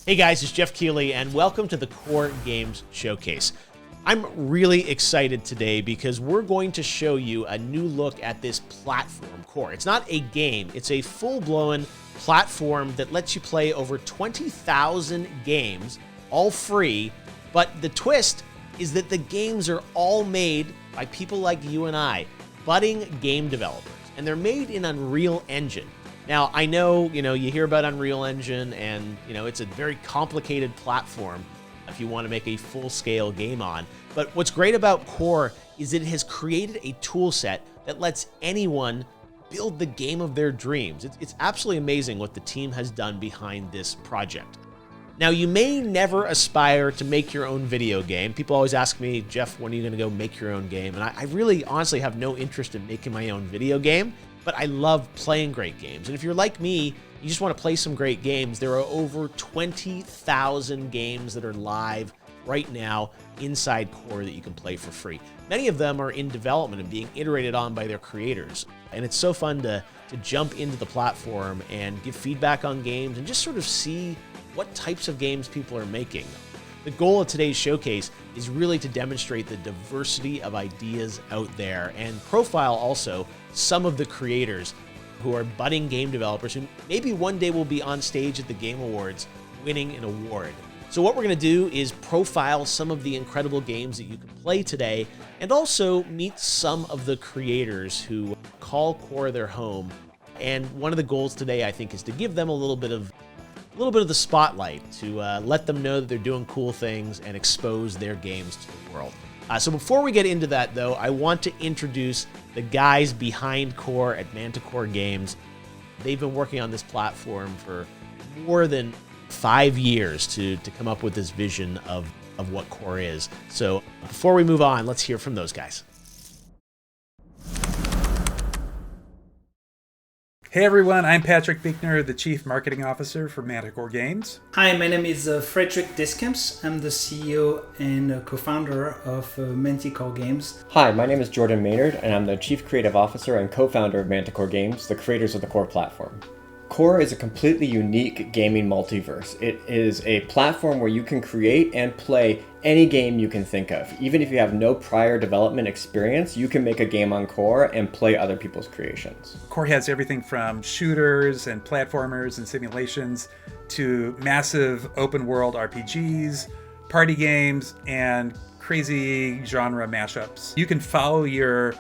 Hey guys, it's Geoff Keighley, and welcome to the Core Games Showcase. I'm really excited today because we're going to show you a new look at this platform, Core. It's not a game, it's a full-blown platform that lets you play over 20,000 games, all free, but the twist is that the games are all made by people like you and I, budding game developers, and they're made in Unreal Engine. Now, I know, you hear about Unreal Engine and, it's a very complicated platform if you want to make a full-scale game on. But what's great about Core is that it has created a tool set that lets anyone build the game of their dreams. It's absolutely amazing what the team has done behind this project. Now, you may never aspire to make your own video game. People always ask me, Geoff, when are you going to go make your own game? And I really, honestly have no interest in making my own video game. But I love playing great games. And if you're like me, you just want to play some great games, there are over 20,000 games that are live right now inside Core that you can play for free. Many of them are in development and being iterated on by their creators. And it's so fun to jump into the platform and give feedback on games and just sort of see what types of games people are making. The goal of today's showcase is really to demonstrate the diversity of ideas out there and profile also some of the creators who are budding game developers who maybe one day will be on stage at the Game Awards winning an award. So what we're going to do is profile some of the incredible games that you can play today and also meet some of the creators who call Core their home. And one of the goals today, I think, is to give them a little bit of the spotlight to let them know that they're doing cool things and expose their games to the world. So before we get into that, though, I want to introduce the guys behind Core at Manticore Games. They've been working on this platform for more than 5 years to come up with this vision of what Core is. So before we move on, let's hear from those guys. Hey everyone, I'm Patrick Bickner, the Chief Marketing Officer for Manticore Games. Hi, my name is Frederick Diskamps. I'm the CEO and co-founder of Manticore Games. Hi, my name is Jordan Maynard, and I'm the Chief Creative Officer and co-founder of Manticore Games, the creators of the Core platform. Core is a completely unique gaming multiverse. It is a platform where you can create and play any game you can think of. Even if you have no prior development experience, you can make a game on Core and play other people's creations. Core has everything from shooters and platformers and simulations to massive open world RPGs, party games, and crazy genre mashups. You can follow your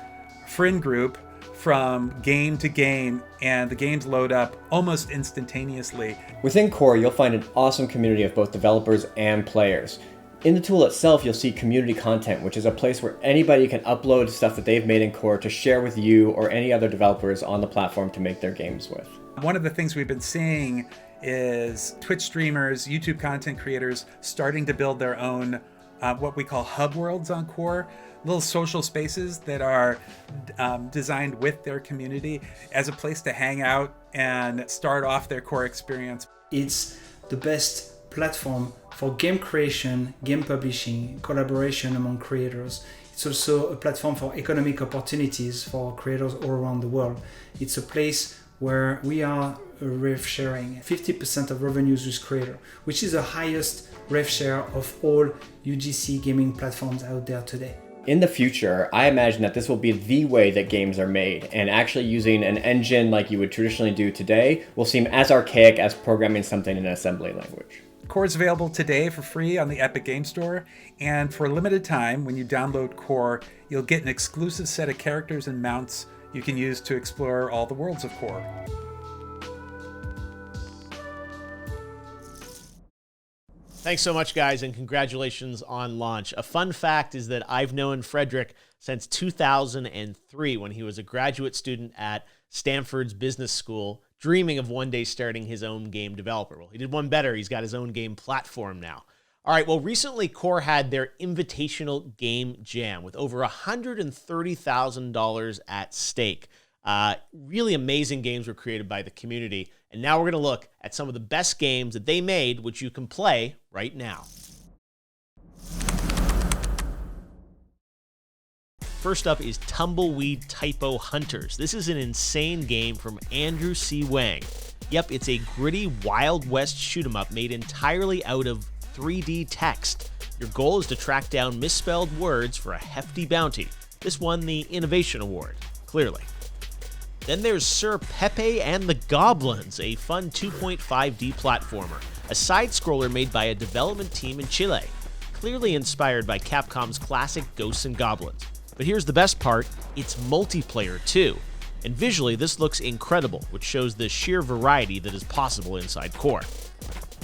friend group from game to game, and the games load up almost instantaneously. Within Core, you'll find an awesome community of both developers and players. In the tool itself, you'll see community content, which is a place where anybody can upload stuff that they've made in Core to share with you or any other developers on the platform to make their games with. One of the things we've been seeing is Twitch streamers, YouTube content creators starting to build their own what we call hub worlds on Core. Little social spaces that are designed with their community as a place to hang out and start off their Core experience. It's the best platform for game creation, game publishing, collaboration among creators. It's also a platform for economic opportunities for creators all around the world. It's a place where we are rev sharing 50% of revenues with creator, which is the highest rev share of all UGC gaming platforms out there today. In the future, I imagine that this will be the way that games are made, and actually using an engine like you would traditionally do today will seem as archaic as programming something in an assembly language. Core is available today for free on the Epic Game Store, and for a limited time, when you download Core, you'll get an exclusive set of characters and mounts you can use to explore all the worlds of Core. Thanks so much, guys, and congratulations on launch. A fun fact is that I've known Frederick since 2003 when he was a graduate student at Stanford's business school, dreaming of one day starting his own game developer. Well, he did one better. He's got his own game platform now. All right, well, recently Core had their Invitational Game Jam with over $130,000 at stake. Really amazing games were created by the community. And now we're going to look at some of the best games that they made, which you can play right now. First up is Tumbleweed Typo Hunters. This is an insane game from Andrew C. Wang. Yep, it's a gritty Wild West shoot-'em-up made entirely out of 3D text. Your goal is to track down misspelled words for a hefty bounty. This won the Innovation Award, clearly. Then there's Sir Pepe and the Goblins, a fun 2.5D platformer, a side-scroller made by a development team in Chile, clearly inspired by Capcom's classic Ghosts and Goblins. But here's the best part, it's multiplayer too. And visually, this looks incredible, which shows the sheer variety that is possible inside Core.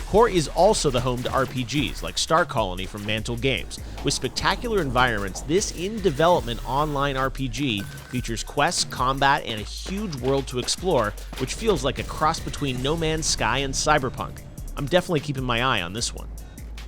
Core is also the home to RPGs like Star Colony from Mantle Games. With spectacular environments, this in-development online RPG features quests, combat, and a huge world to explore, which feels like a cross between No Man's Sky and Cyberpunk. I'm definitely keeping my eye on this one.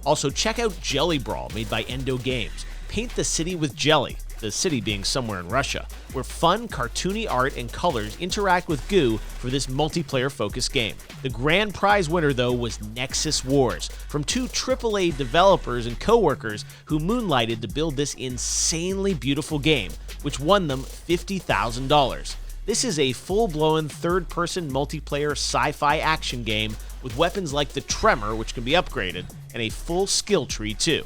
Also, check out Jelly Brawl, made by Endo Games. Paint the city with jelly, the city being somewhere in Russia, where fun, cartoony art and colors interact with goo for this multiplayer-focused game. The grand prize winner, though, was Nexus Wars, from two AAA developers and co-workers who moonlighted to build this insanely beautiful game, which won them $50,000. This is a full-blown third-person multiplayer sci-fi action game with weapons like the Tremor, which can be upgraded, and a full skill tree too.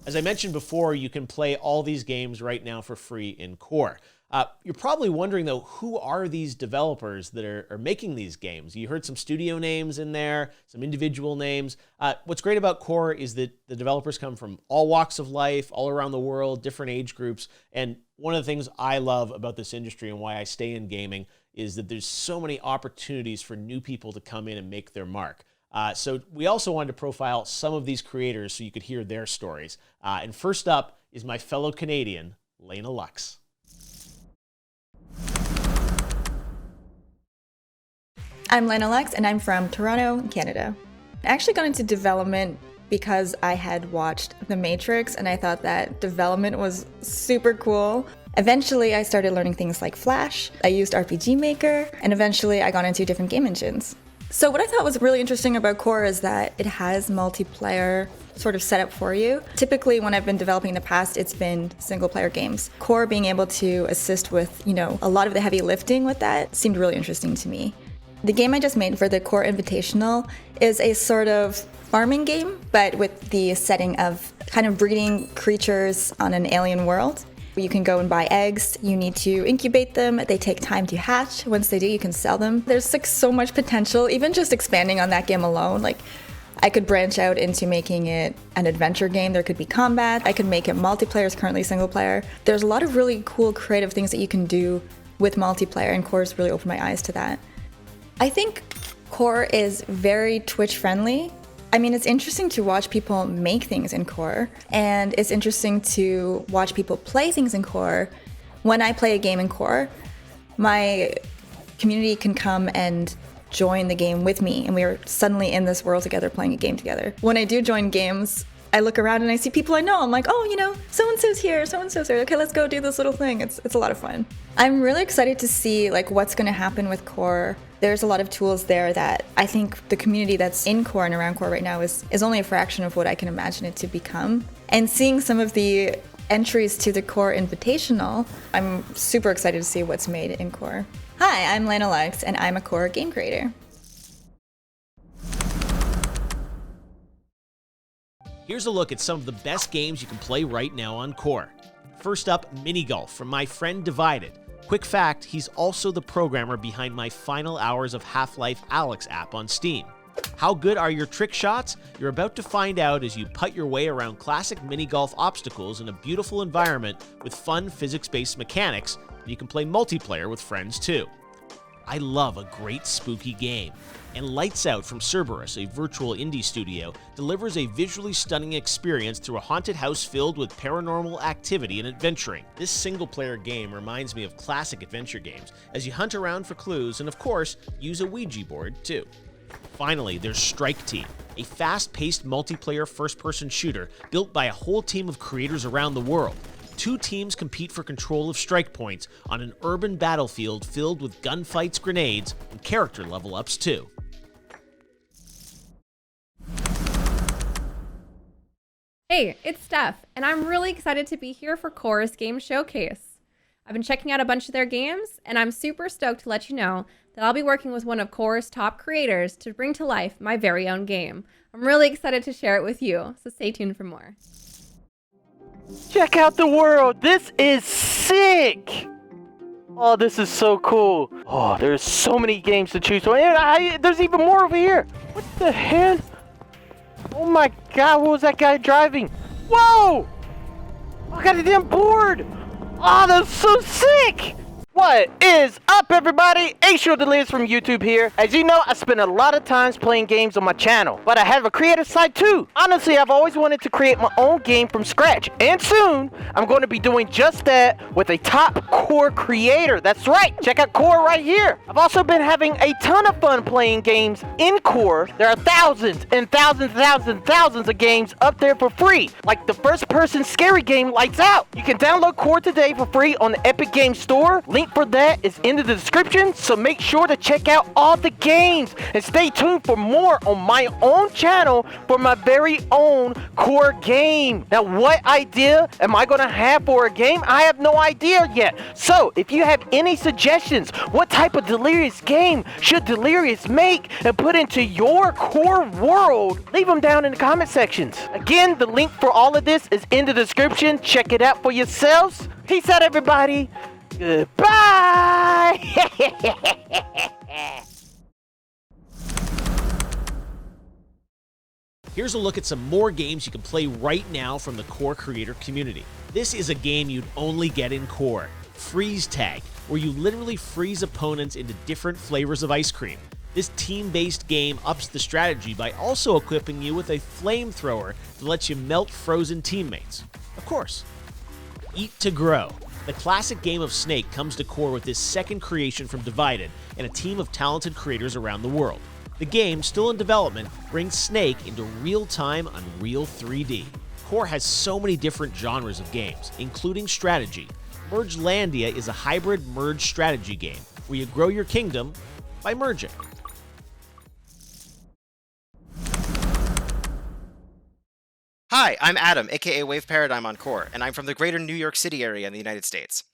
As I mentioned before, you can play all these games right now for free in Core. You're probably wondering, though, who are these developers that are making these games? You heard some studio names in there, some individual names. What's great about Core is that the developers come from all walks of life, all around the world, different age groups. And one of the things I love about this industry and why I stay in gaming is that there's so many opportunities for new people to come in and make their mark. So we also wanted to profile some of these creators so you could hear their stories. And first up is my fellow Canadian, Laina Lux. I'm Laina Lux, and I'm from Toronto, Canada. I actually got into development because I had watched The Matrix, and I thought that development was super cool. Eventually, I started learning things like Flash. I used RPG Maker, and eventually I got into different game engines. So what I thought was really interesting about Core is that it has multiplayer sort of set up for you. Typically, when I've been developing in the past, it's been single-player games. Core being able to assist with, a lot of the heavy lifting with that seemed really interesting to me. The game I just made for the Core Invitational is a sort of farming game, but with the setting of kind of breeding creatures on an alien world. You can go and buy eggs, you need to incubate them, they take time to hatch. Once they do, you can sell them. There's like so much potential, even just expanding on that game alone. Like, I could branch out into making it an adventure game. There could be combat, I could make it multiplayer, it's currently single player. There's a lot of really cool creative things that you can do with multiplayer, and Core's really opened my eyes to that. I think Core is very Twitch friendly. I mean, it's interesting to watch people make things in Core, and it's interesting to watch people play things in Core. When I play a game in Core, my community can come and join the game with me, and we are suddenly in this world together playing a game together. When I do join games, I look around and I see people I know. I'm like, oh, so-and-so's here, so-and-so's here. Okay, let's go do this little thing. It's a lot of fun. I'm really excited to see what's going to happen with Core. There's a lot of tools there that I think the community that's in Core and around Core right now is only a fraction of what I can imagine it to become. And seeing some of the entries to the Core Invitational, I'm super excited to see what's made in Core. Hi, I'm Laina Lux, and I'm a Core game creator. Here's a look at some of the best games you can play right now on Core. First up, Mini Golf from my friend Divided. Quick fact, he's also the programmer behind my Final Hours of Half-Life Alyx app on Steam. How good are your trick shots? You're about to find out as you putt your way around classic mini golf obstacles in a beautiful environment with fun physics-based mechanics, and you can play multiplayer with friends too. I love a great spooky game. And Lights Out from Cerberus, a virtual indie studio, delivers a visually stunning experience through a haunted house filled with paranormal activity and adventuring. This single-player game reminds me of classic adventure games, as you hunt around for clues and, of course, use a Ouija board, too. Finally, there's Strike Team, a fast-paced multiplayer first-person shooter built by a whole team of creators around the world. Two teams compete for control of strike points on an urban battlefield filled with gunfights, grenades, and character level-ups, too. Hey, it's Steph, and I'm really excited to be here for Core's Game Showcase. I've been checking out a bunch of their games, and I'm super stoked to let you know that I'll be working with one of Core's top creators to bring to life my very own game. I'm really excited to share it with you, so stay tuned for more. Check out the world! This is sick! Oh, this is so cool. Oh, there's so many games to choose from. And there's even more over here. What the hell? Oh my god, what was that guy driving? Whoa! I got a damn board! Oh, that's so sick! What is up, everybody? Delirious from YouTube here. As you know, I spend a lot of times playing games on my channel, but I have a creative side too. Honestly, I've always wanted to create my own game from scratch, and soon I'm going to be doing just that with a top Core creator. That's right, check out Core right here. I've also been having a ton of fun playing games in Core. There are thousands and thousands and thousands and thousands of games up there for free, like the first-person scary game Lights Out. You can download Core today for free on the Epic Games Store. Link for that is in the description, so make sure to check out all the games and stay tuned for more on my own channel for my very own Core game. Now, what idea am I gonna have for a game? I have no idea yet. So if you have any suggestions, what type of Delirious game should Delirious make and put into your Core world, leave them down in the comment sections. Again, the link for all of this is in the description. Check it out for yourselves. Peace out, everybody. Goodbye! Here's a look at some more games you can play right now from the Core creator community. This is a game you'd only get in Core, Freeze Tag, where you literally freeze opponents into different flavors of ice cream. This team-based game ups the strategy by also equipping you with a flamethrower that lets you melt frozen teammates. Of course. Eat to Grow. The classic game of Snake comes to Core with this second creation from Divided and a team of talented creators around the world. The game, still in development, brings Snake into real-time Unreal 3D. Core has so many different genres of games, including strategy. Mergelandia is a hybrid merge strategy game where you grow your kingdom by merging. Hi, I'm Adam, aka Wave Paradigm on Core, and I'm from the greater New York City area in the United States.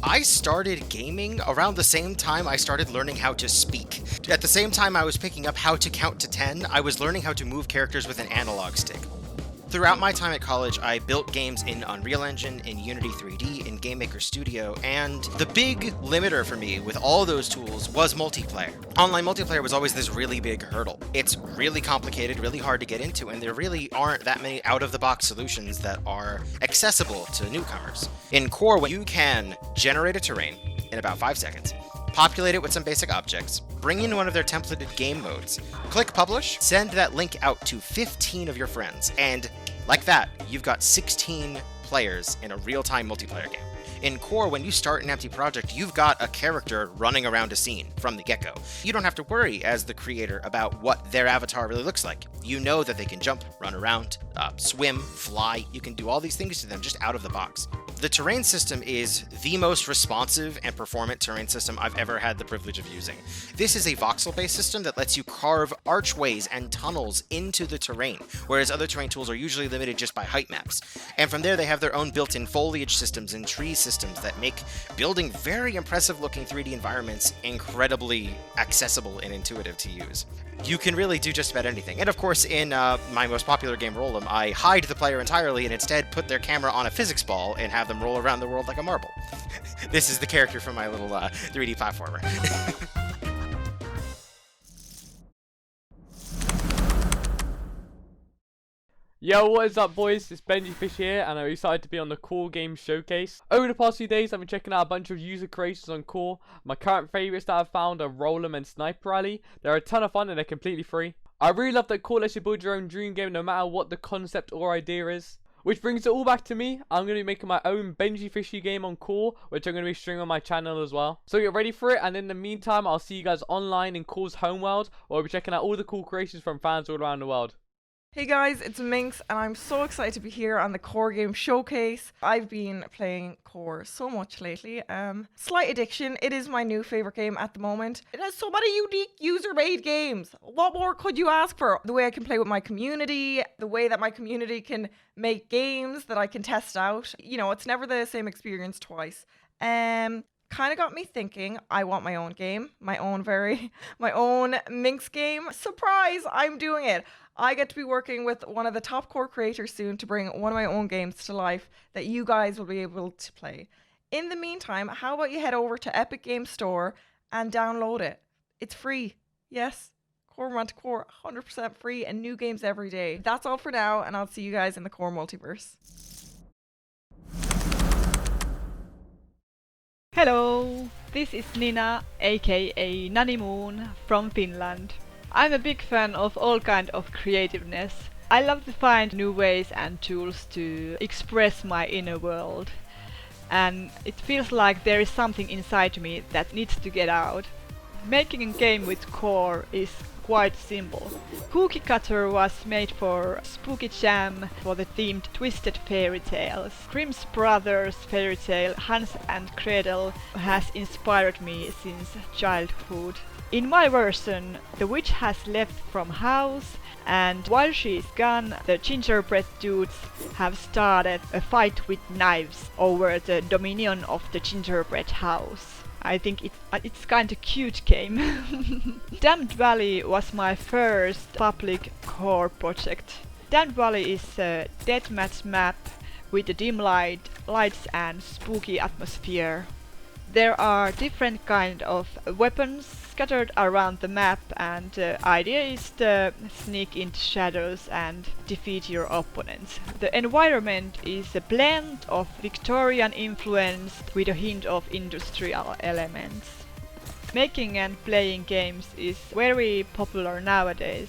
I started gaming around the same time I started learning how to speak. At the same time I was picking up how to count to 10, I was learning how to move characters with an analog stick. Throughout my time at college, I built games in Unreal Engine, in Unity 3D, in GameMaker Studio, and the big limiter for me with all those tools was multiplayer. Online multiplayer was always this really big hurdle. It's really complicated, really hard to get into, and there really aren't that many out-of-the-box solutions that are accessible to newcomers. In Core, you can generate a terrain in about 5 seconds, populate it with some basic objects, bring in one of their templated game modes, click publish, send that link out to 15 of your friends, and like that, you've got 16 players in a real-time multiplayer game. In Core, when you start an empty project, you've got a character running around a scene from the get-go. You don't have to worry as the creator about what their avatar really looks like. You know that they can jump, run around, swim, fly. You can do all these things to them just out of the box. The terrain system is the most responsive and performant terrain system I've ever had the privilege of using. This is a voxel-based system that lets you carve archways and tunnels into the terrain, whereas other terrain tools are usually limited just by height maps. And from there, they have their own built-in foliage systems and tree systems that make building very impressive-looking 3D environments incredibly accessible and intuitive to use. You can really do just about anything. And of course, in my most popular game, Roll'em, I hide the player entirely and instead put their camera on a physics ball and have them roll around the world like a marble. This is the character from my little 3D platformer. Yo, what is up, boys? It's Bendyfish here, and I'm excited to be on the Core Games Showcase. Over the past few days, I've been checking out a bunch of user creations on Core. My current favourites that I've found are Roll'em and Sniper Rally. They're a ton of fun and they're completely free. I really love that Core lets you build your own dream game no matter what the concept or idea is. Which brings it all back to me. I'm going to be making my own Bendyfishy game on Core, which I'm going to be streaming on my channel as well. So get ready for it, and in the meantime, I'll see you guys online in Core's homeworld, where I'll be checking out all the cool creations from fans all around the world. Hey guys, it's Minx, and I'm so excited to be here on the Core Game Showcase. I've been playing Core so much lately. Slight addiction, it is my new favorite game at the moment. It has so many unique user-made games. What more could you ask for? The way I can play with my community, the way that my community can make games that I can test out. You know, it's never the same experience twice. Kind of got me thinking, I want my own game, my own Minx game. Surprise, I'm doing it. I get to be working with one of the top Core creators soon to bring one of my own games to life that you guys will be able to play. In the meantime, how about you head over to Epic Games Store and download it? It's free. Yes, Core Romantic Core, 100% free and new games every day. That's all for now, and I'll see you guys in the Core multiverse. Hello, this is Nina, aka Nani Moon, from Finland. I'm a big fan of all kinds of creativeness. I love to find new ways and tools to express my inner world. And it feels like there is something inside me that needs to get out. Making a game with Core is quite simple. Cookie Cutter was made for Spooky Jam for the themed Twisted Fairy Tales. Grimm's Brothers fairy tale Hans and Gretel has inspired me since childhood. In my version, the witch has left from house, and while she is gone, the gingerbread dudes have started a fight with knives over the dominion of the gingerbread house. I think it's kinda cute game. Damned Valley was my first public Core project. Damned Valley is a deathmatch map with a dim lights and spooky atmosphere. There are different kind of weapons scattered around the map, and the idea is to sneak into shadows and defeat your opponents. The environment is a blend of Victorian influence with a hint of industrial elements. Making and playing games is very popular nowadays,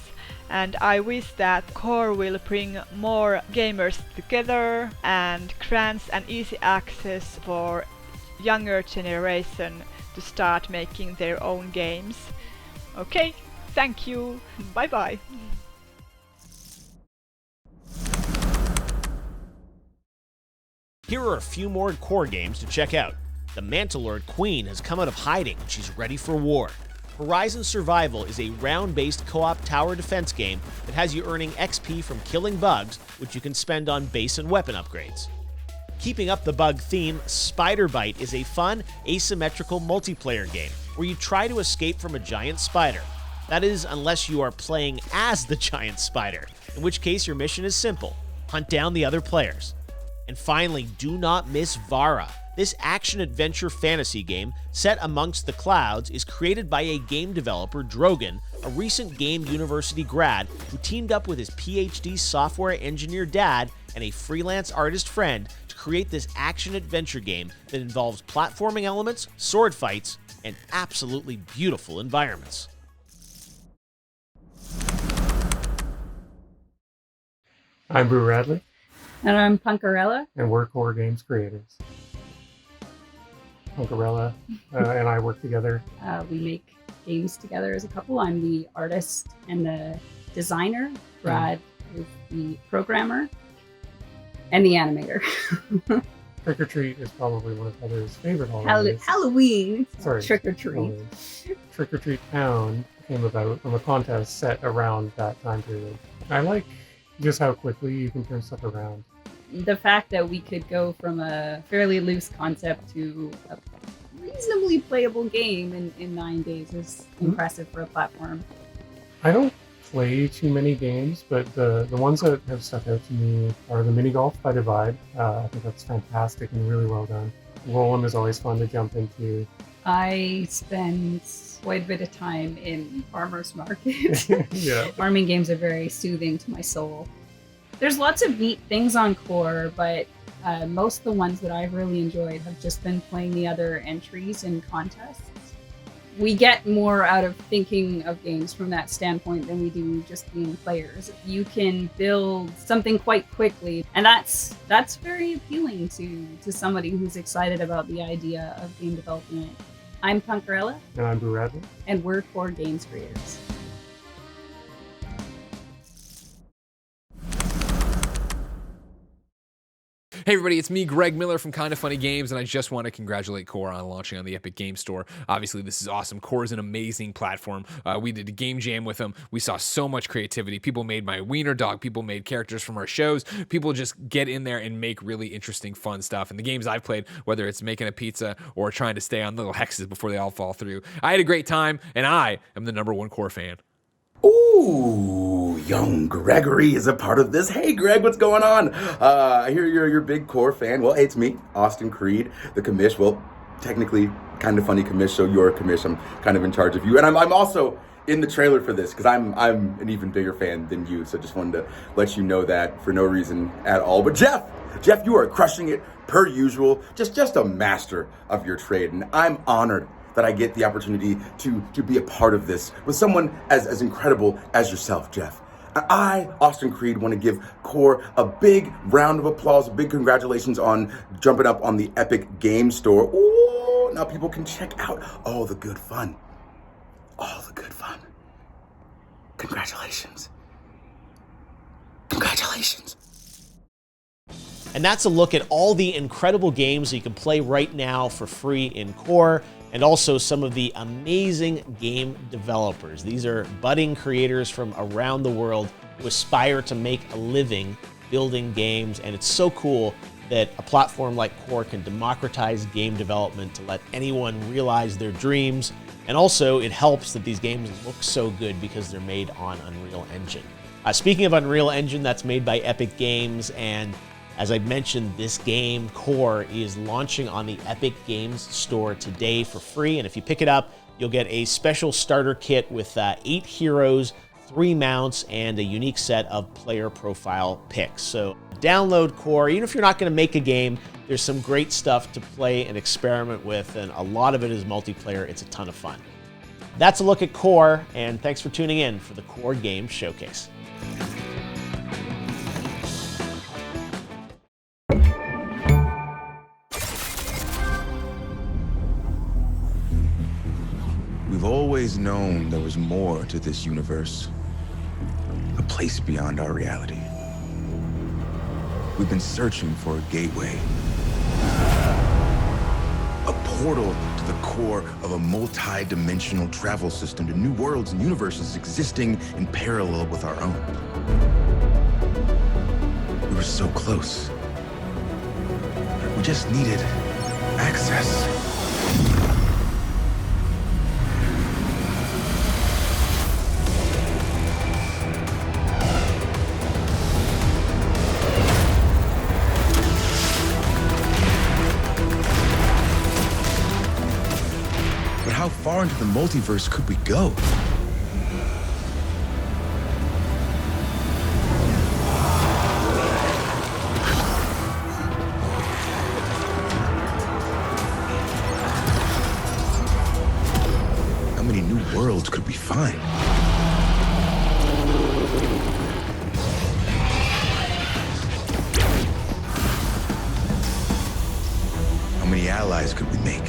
and I wish that Core will bring more gamers together and grants an easy access for younger generation to start making their own games. Okay, thank you, bye bye. Here are a few more Core games to check out. The Mantelord Queen has come out of hiding and she's ready for war. Horizon Survival is a round-based co-op tower defense game that has you earning XP from killing bugs, which you can spend on base and weapon upgrades. Keeping up the bug theme, Spider Bite is a fun, asymmetrical multiplayer game where you try to escape from a giant spider. That is, unless you are playing as the giant spider, in which case your mission is simple: hunt down the other players. And finally, do not miss Vara. This action-adventure fantasy game set amongst the clouds is created by a game developer, Drogan, a recent game university grad who teamed up with his PhD software engineer dad and a freelance artist friend to create this action-adventure game that involves platforming elements, sword fights, and absolutely beautiful environments. I'm Brew Radley. And I'm Punkarella. And we're Core Games creators. Punkarella and I work together. We make games together as a couple. I'm the artist and the designer. Brad is the programmer and the animator. Trick or Treat is probably one of Heather's favorite holidays. Halloween. Sorry. Trick or Treat. Trick or Treat Town came about from a contest set around that time period. I like just how quickly you can turn stuff around. The fact that we could go from a fairly loose concept to a reasonably playable game in 9 days is impressive for a platform. I don't play too many games, but the ones that have stuck out to me are the mini golf by Divide. I think that's fantastic and really well done. Roll'em is always fun to jump into. I spend quite a bit of time in farmers market. Yeah. Farming games are very soothing to my soul. There's lots of neat things on Core, but most of the ones that I've really enjoyed have just been playing the other entries in contests. We get more out of thinking of games from that standpoint than we do just being players. You can build something quite quickly, and that's very appealing to somebody who's excited about the idea of game development. I'm Punkarella. And I'm Brew Radley. And we're Core Games creators. Hey everybody, it's me, Greg Miller from Kinda Funny Games, and I just want to congratulate Core on launching on the Epic Game Store. Obviously, this is awesome. Core is an amazing platform. We did a game jam with them. We saw so much creativity. People made my wiener dog. People made characters from our shows. People just get in there and make really interesting, fun stuff. And the games I've played, whether it's making a pizza or trying to stay on little hexes before they all fall through, I had a great time, and I am the #1 Core fan. Ooh, young Gregory is a part of this. Hey, Greg, what's going on? I hear you're a big Core fan. Well, hey, it's me, Austin Creed, the commish. Well, technically, Kinda Funny commish, so you're a commish. I'm kind of in charge of you. And I'm also in the trailer for this because I'm an even bigger fan than you. So just wanted to let you know that for no reason at all. But Geoff, you are crushing it per usual. Just a master of your trade. And I'm honored that I get the opportunity to be a part of this with someone as incredible as yourself, Geoff. I, Austin Creed, want to give Core a big round of applause, big congratulations on jumping up on the Epic Game Store. Ooh, now people can check out all the good fun. All the good fun. Congratulations. Congratulations. And that's a look at all the incredible games that you can play right now for free in Core, and also some of the amazing game developers. These are budding creators from around the world who aspire to make a living building games, and it's so cool that a platform like Core can democratize game development to let anyone realize their dreams. And also, it helps that these games look so good because they're made on Unreal Engine. Speaking of Unreal Engine, that's made by Epic Games, and as I mentioned, this game, Core, is launching on the Epic Games Store today for free. And if you pick it up, you'll get a special starter kit with 8 heroes, 3 mounts, and a unique set of player profile picks. So download Core. Even if you're not going to make a game, there's some great stuff to play and experiment with, and a lot of it is multiplayer. It's a ton of fun. That's a look at Core, and thanks for tuning in for the Core Games Showcase. We've always known there was more to this universe, a place beyond our reality. We've been searching for a gateway, a portal to the core of a multi-dimensional travel system to new worlds and universes existing in parallel with our own. We were so close. We just needed access. How far into the multiverse could we go? How many new worlds could we find? How many allies could we make?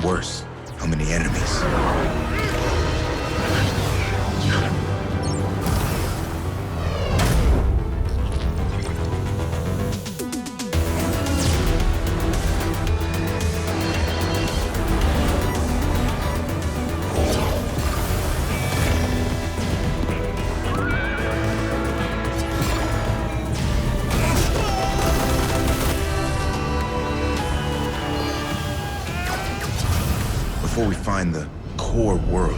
Worse, how many enemies? Before we find the core world,